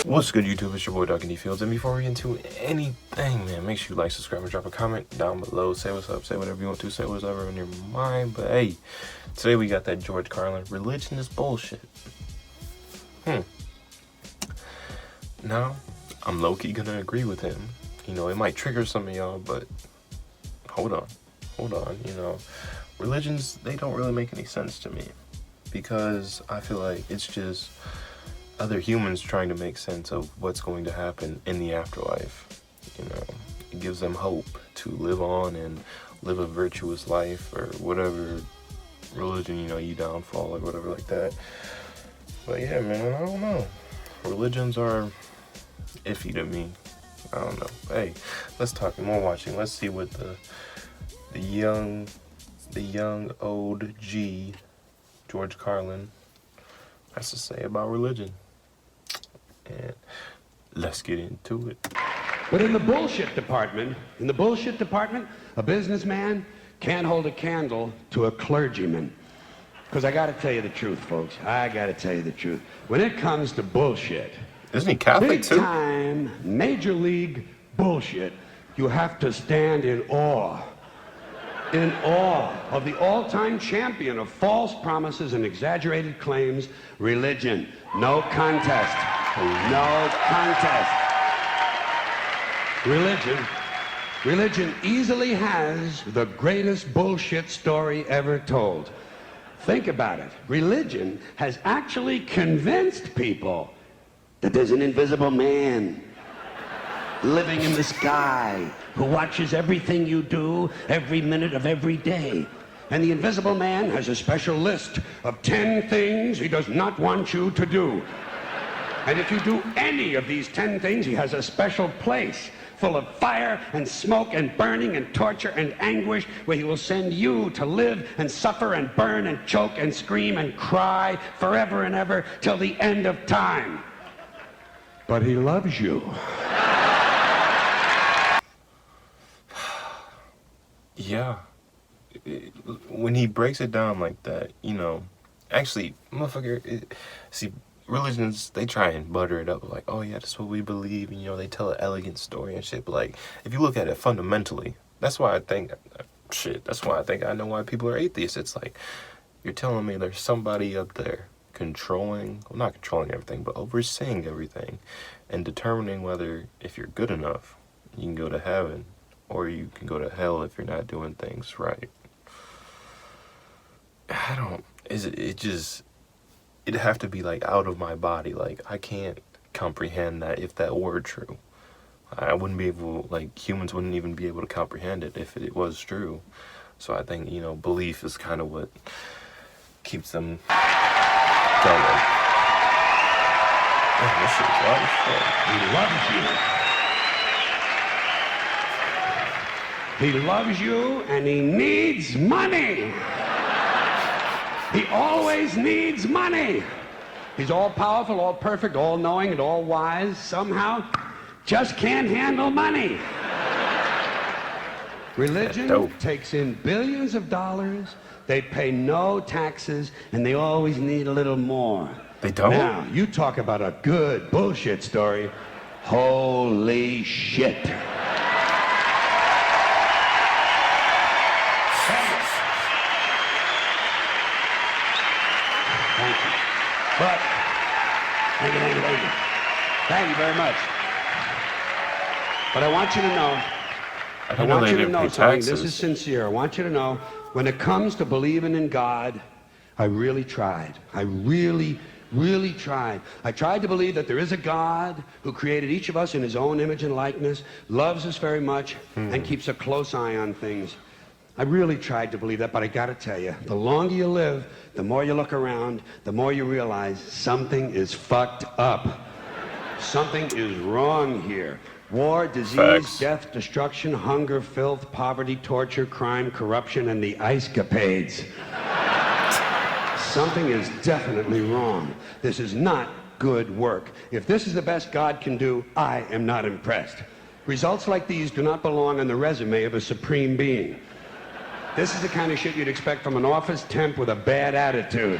What's good, YouTube? It's your boy, Dogma Fields. And before we get into anything, man, make sure you like, subscribe, and drop a comment down below. Say what's up, say whatever you want to, say whatever on your mind. But hey, today we got that George Carlin. Religion is bullshit. Now, I'm low-key gonna agree with him. You know, it might trigger some of y'all, but hold on. You know, religions, they don't really make any sense to me. Because I feel like it's just other humans trying to make sense of what's going to happen in the afterlife. You know, it gives them hope to live on and live a virtuous life, or whatever religion, you know, you downfall or whatever like that. But yeah, man, I don't know. Religions are iffy to me. I don't know. Hey, let's talk more watching. Let's see what the young old G George Carlin has to say about religion. And let's get into it. But in the bullshit department, a businessman can't hold a candle to a clergyman. Because I gotta tell you the truth, folks. I gotta tell you the truth. When it comes to bullshit, isn't he Catholic too? Big time, major league bullshit, you have to stand in awe. In awe of the all-time champion of false promises and exaggerated claims, religion. No contest. No contest. Religion easily has the greatest bullshit story ever told. Think about it. Religion has actually convinced people that there's an invisible man living in the sky who watches everything you do every minute of every day. And the invisible man has a special list of 10 things he does not want you to do. And if you do any of these 10 things, he has a special place full of fire and smoke and burning and torture and anguish, where he will send you to live and suffer and burn and choke and scream and cry forever and ever till the end of time. But he loves you. Yeah. When he breaks it down like that, you know, actually, motherfucker, see, religions, they try and butter it up like, oh yeah, that's what we believe, and you know, they tell an elegant story and shit, but like, if you look at it fundamentally, that's why I think I know why people are atheists. It's like, you're telling me there's somebody up there controlling, well, not controlling everything, but overseeing everything, and determining whether, if you're good enough, you can go to heaven, or you can go to hell if you're not doing things right. It'd have to be like out of my body. Like, I can't comprehend that if that were true. I wouldn't be able, like, humans wouldn't even be able to comprehend it if it was true. So I think, you know, belief is kind of what keeps them going. Man, this shit's loud as fuck. He loves you, and he needs money. He always needs money. He's all powerful, all perfect, all knowing, and all wise. Somehow, just can't handle money. Religion takes in billions of dollars. They pay no taxes, and they always need a little more. They don't? Now, you talk about a good bullshit story. Holy shit. Thank you. But, thank you very much. But I want you to know, something. This is sincere. I want you to know, when it comes to believing in God, I really tried. I really tried. I tried to believe that there is a God who created each of us in his own image and likeness, loves us very much, and keeps a close eye on things. I really tried to believe that, but I gotta tell you, the longer you live, the more you look around, the more you realize something is fucked up. Something is wrong here. War, disease, Facts. Death, destruction, hunger, filth, poverty, torture, crime, corruption, and the ice-capades. Something is definitely wrong. This is not good work. If this is the best God can do, I am not impressed. Results like these do not belong on the resume of a supreme being. This is the kind of shit you'd expect from an office temp with a bad attitude.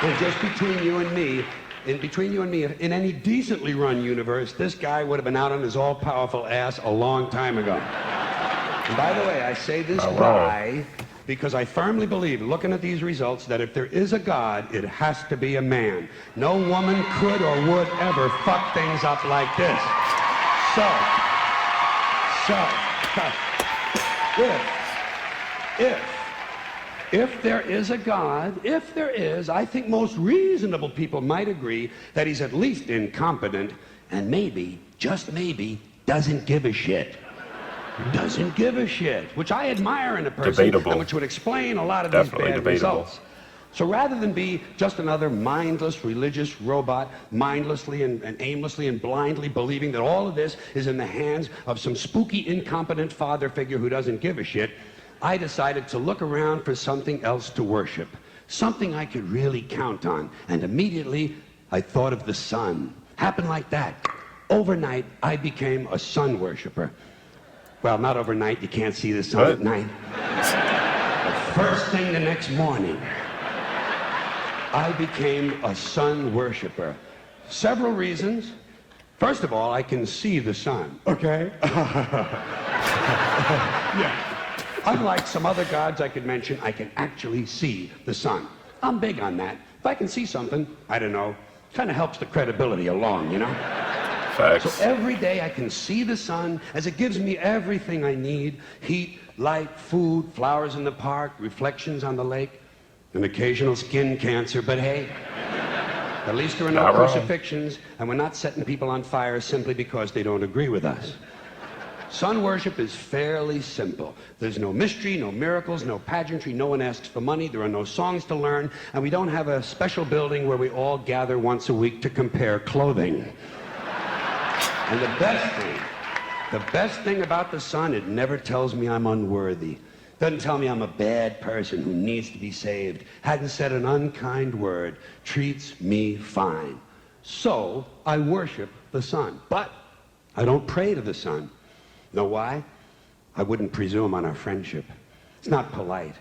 And just between you and me, in between you and me, in any decently run universe, this guy would have been out on his all-powerful ass a long time ago. And by the way, I say this guy because I firmly believe, looking at these results, that if there is a God, it has to be a man. No woman could or would ever fuck things up like this. If there is a God, if there is, I think most reasonable people might agree that he's at least incompetent and maybe, just maybe, doesn't give a shit. Doesn't give a shit, which I admire in a person, Debatable. and which would explain a lot of Definitely these bad debatable. results. So rather than be just another mindless religious robot, mindlessly and aimlessly and blindly believing that all of this is in the hands of some spooky, incompetent father figure who doesn't give a shit, I decided to look around for something else to worship, something I could really count on. And immediately, I thought of the sun. Happened like that. Overnight, I became a sun worshiper. Well, not overnight. You can't see the sun at night. But first thing the next morning, I became a sun worshiper. Several reasons. First of all, I can see the sun, okay? Yeah. Unlike some other gods I could mention, I can actually see the sun. I'm big on that. If I can see something, I don't know, kind of helps the credibility along, you know? Facts. So every day I can see the sun as it gives me everything I need: heat, light, food, flowers in the park, reflections on the lake, an occasional skin cancer, but hey, at least there are no Not wrong. crucifixions, and we're not setting people on fire simply because they don't agree with us. Sun worship is fairly simple. There's no mystery, no miracles, no pageantry, no one asks for money, there are no songs to learn, and we don't have a special building where we all gather once a week to compare clothing. And the best thing about the sun, it never tells me I'm unworthy. Doesn't tell me I'm a bad person who needs to be saved. Hadn't said an unkind word. Treats me fine. So I worship the sun. But I don't pray to the sun. Know why? I wouldn't presume on our friendship. It's not polite.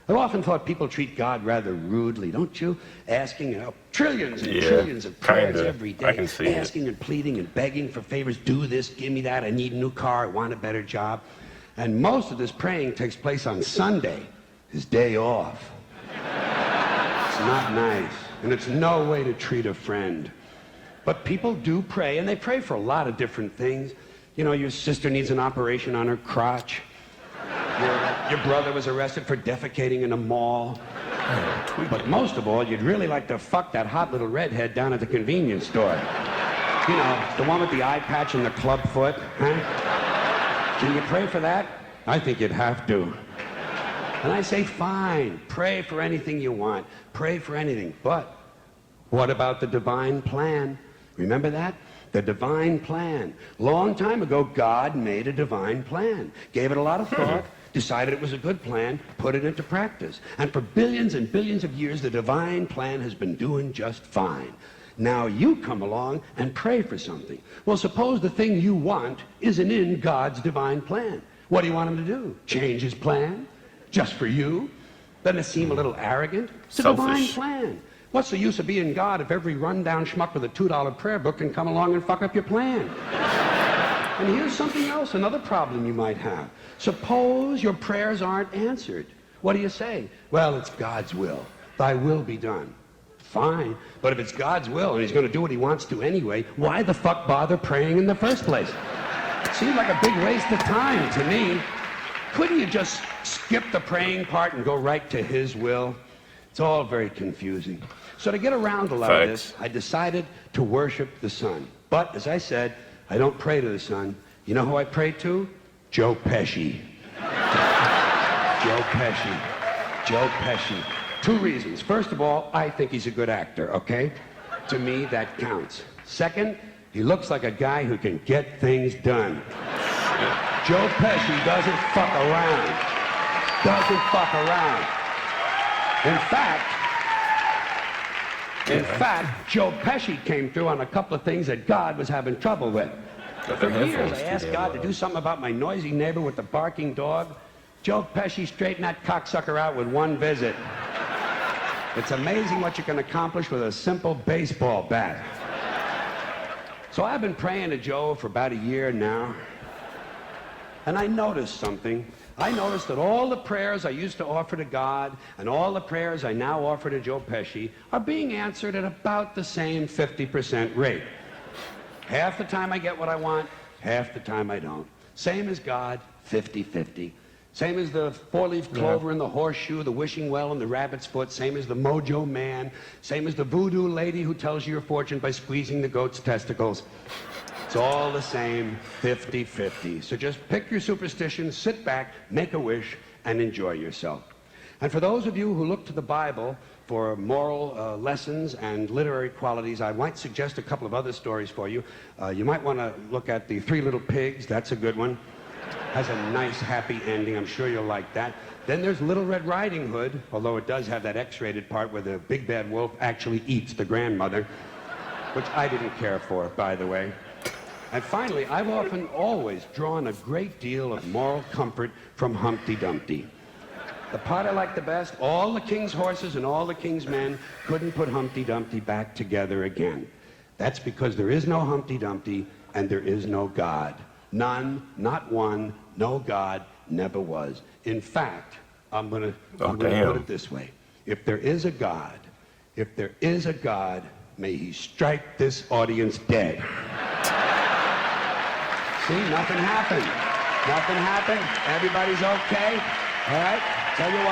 I've often thought people treat God rather rudely, don't you? Asking trillions and trillions of prayers kinda. every day. I can see asking and pleading and begging for favors. Do this, give me that, I need a new car, I want a better job. And most of this praying takes place on Sunday, his day off. It's not nice, and it's no way to treat a friend. But people do pray, and they pray for a lot of different things. You know, your sister needs an operation on her crotch. Your brother was arrested for defecating in a mall. But most of all, you'd really like to fuck that hot little redhead down at the convenience store. You know, the one with the eye patch and the club foot, huh? Can you pray for that? I think you'd have to. And I say, fine, pray for anything you want. Pray for anything. But what about the divine plan? Remember that? The divine plan. Long time ago, God made a divine plan. Gave it a lot of thought. Decided it was a good plan, put it into practice. And for billions and billions of years, the divine plan has been doing just fine. Now you come along and pray for something. Well, suppose the thing you want isn't in God's divine plan. What do you want him to do? Change his plan? Just for you? Doesn't it seem a little arrogant? It's a divine plan. What's the use of being God if every rundown schmuck with a $2 prayer book can come along and fuck up your plan? And here's something else, another problem you might have. Suppose your prayers aren't answered. What do you say? Well, it's God's will. Thy will be done. Fine. But if it's God's will and he's going to do what he wants to anyway, why the fuck bother praying in the first place? It seems like a big waste of time to me. Couldn't you just skip the praying part and go right to his will? It's all very confusing. So to get around a lot of this, I decided to worship the sun. But, as I said, I don't pray to the sun. You know who I pray to? Joe Pesci. Joe Pesci. Joe Pesci. Two reasons. First of all, I think he's a good actor, okay? To me, that counts. Second, he looks like a guy who can get things done. Joe Pesci doesn't fuck around. Doesn't fuck around. In fact, Joe Pesci came through on a couple of things that God was having trouble with. For years, I asked God to do something about my noisy neighbor with the barking dog. Joe Pesci straightened that cocksucker out with one visit. It's amazing what you can accomplish with a simple baseball bat. So I've been praying to Joe for about a year now, and I noticed something. I noticed that all the prayers I used to offer to God and all the prayers I now offer to Joe Pesci are being answered at about the same 50% rate. Half the time I get what I want, half the time I don't. Same as God, 50-50. Same as the four-leaf clover and the horseshoe, the wishing well and the rabbit's foot. Same as the mojo man. Same as the voodoo lady who tells you your fortune by squeezing the goat's testicles. It's all the same, 50-50. So just pick your superstition, sit back, make a wish, and enjoy yourself. And for those of you who look to the Bible for moral lessons and literary qualities, I might suggest a couple of other stories for you. You might want to look at The Three Little Pigs. That's a good one. Has a nice, happy ending. I'm sure you'll like that. Then there's Little Red Riding Hood, although it does have that X-rated part where the big bad wolf actually eats the grandmother, which I didn't care for, by the way. And finally, I've often always drawn a great deal of moral comfort from Humpty Dumpty. The part I like the best, all the king's horses and all the king's men couldn't put Humpty Dumpty back together again. That's because there is no Humpty Dumpty and there is no God. None, not one, no God, never was. In fact, I'm gonna put it this way. If there is a God, may he strike this audience dead. See, nothing happened. Nothing happened. Everybody's okay. All right? Tell you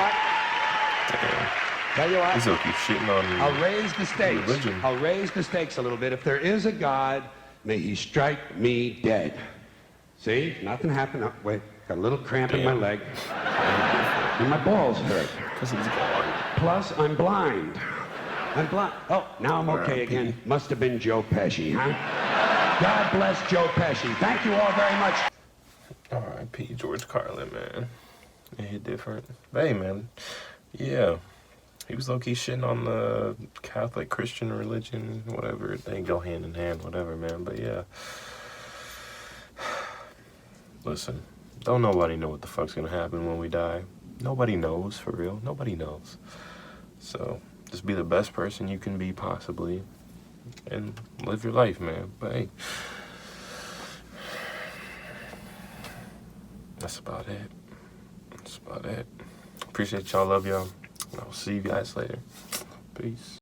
what. He's okay shitting on I'll raise the stakes. Religion. I'll raise the stakes a little bit. If there is a God, may he strike me dead. See? Nothing happened. Oh, wait. Got a little cramp in my leg. And my balls hurt. Plus, I'm blind. Oh, now I'm okay again. Must have been Joe Pesci, huh? God bless Joe Pesci. Thank you all very much. R.I.P. George Carlin, man. Yeah, he different. But hey, man. Yeah. He was low-key shitting on the Catholic Christian religion, whatever. They go hand in hand, whatever, man. But yeah. Listen, don't nobody know what the fuck's gonna happen when we die. Nobody knows, for real. Nobody knows. So, just be the best person you can be, possibly. And live your life, man. But hey. That's about it. Appreciate y'all. Love y'all. I'll see you guys later. Peace.